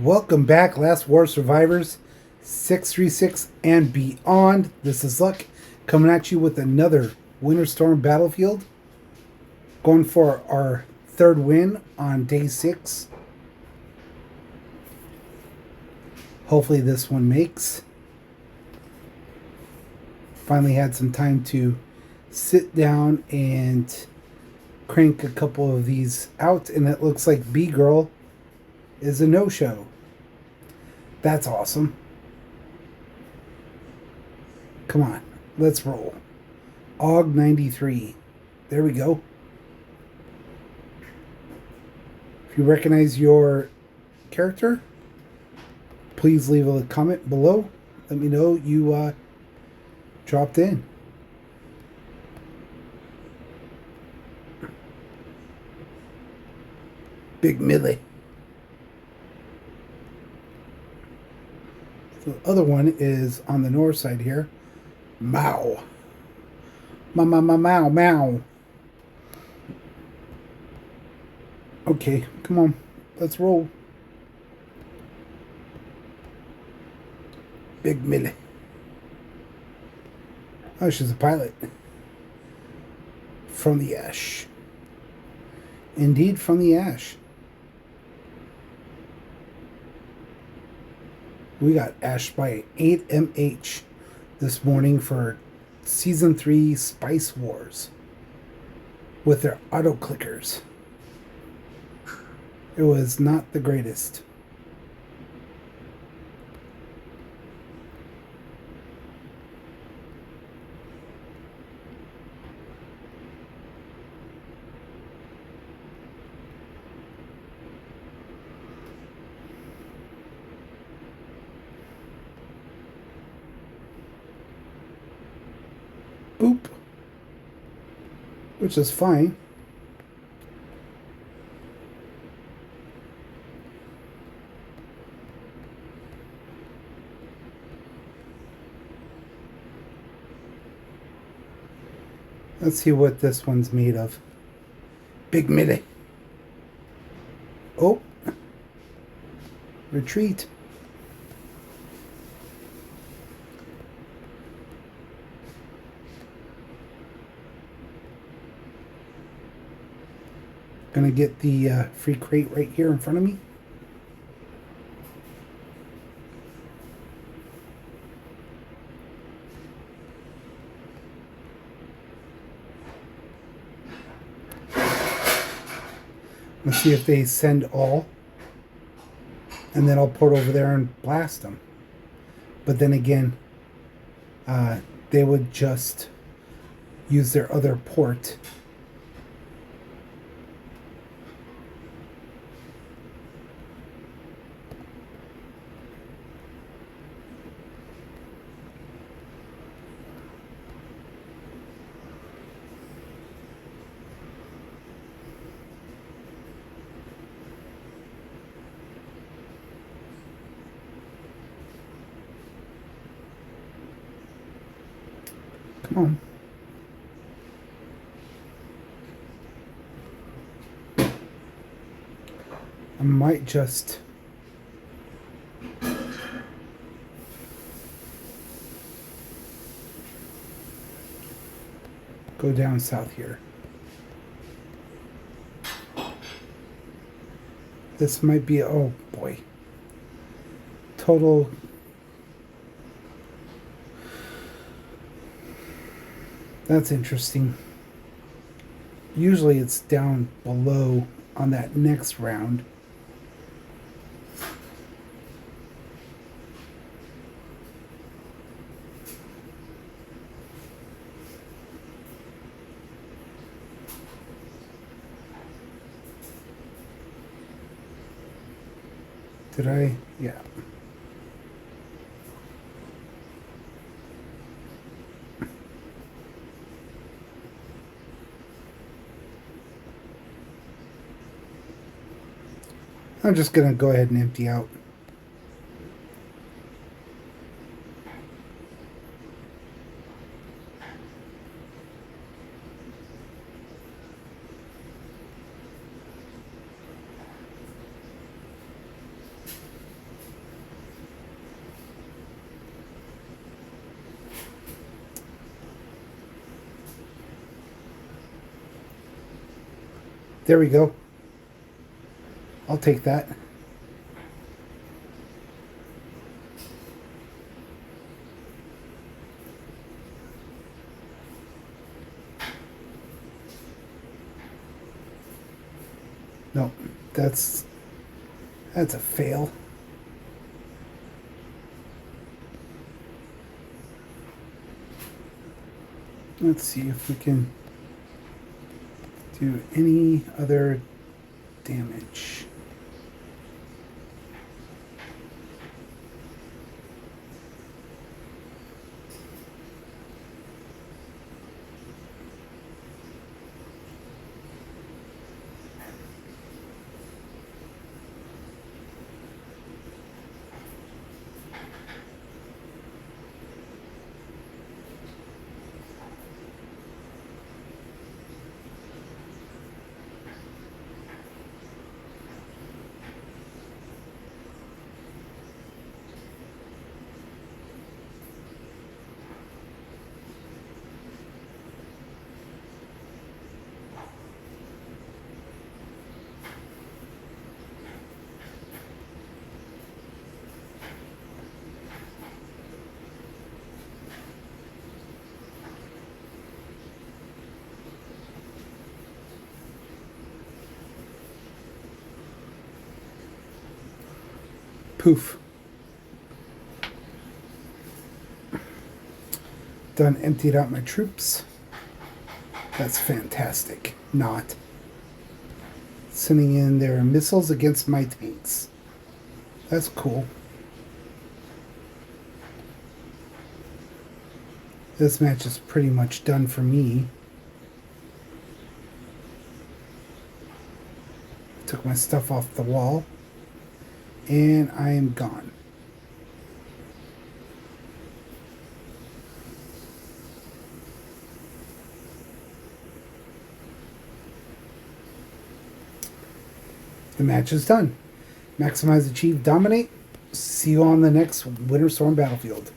Welcome back, Last War Survivors 636 and beyond. This is Luck coming at you with another Winter Storm Battlefield. Going for our third win on day 6. Hopefully this one makes. Finally had some time to sit down and crank a couple of these out, and it looks like B-Girl is a no-show. That's awesome. Come on, let's roll. AUG 93. There we go. If you recognize your character, please leave a comment below. Let me know you dropped in. Big Millie. The other one is on the north side here. Mao. Mao. Okay, come on. Let's roll. Big Millie. Oh, she's a pilot. From the ash. Indeed, from the ash. We got Ash by 8MH this morning for Season 3 Spice Wars with their auto clickers. It was not the greatest. Boop. Which is fine. Let's see what this one's made of. Big Millie. Oh. Retreat. Gonna get the free crate right here in front of me. Let's see if they send all. And then I'll port over there and blast them. But then again, they would just use their other port. Come on. I might just go down south here. This might be, oh boy, total. That's interesting. Usually it's down below on that next round. Did I? Yeah. I'm just going to go ahead and empty out. There we go. I'll take that. Nope, that's a fail. Let's see if we can do any other damage. Poof. Done emptied out my troops. That's fantastic. Not. Sending in their missiles against my tanks. That's cool. This match is pretty much done for me. Took my stuff off the wall. And I am gone. The match is done. Maximize, achieve, dominate. See you on the next Winter Storm battlefield.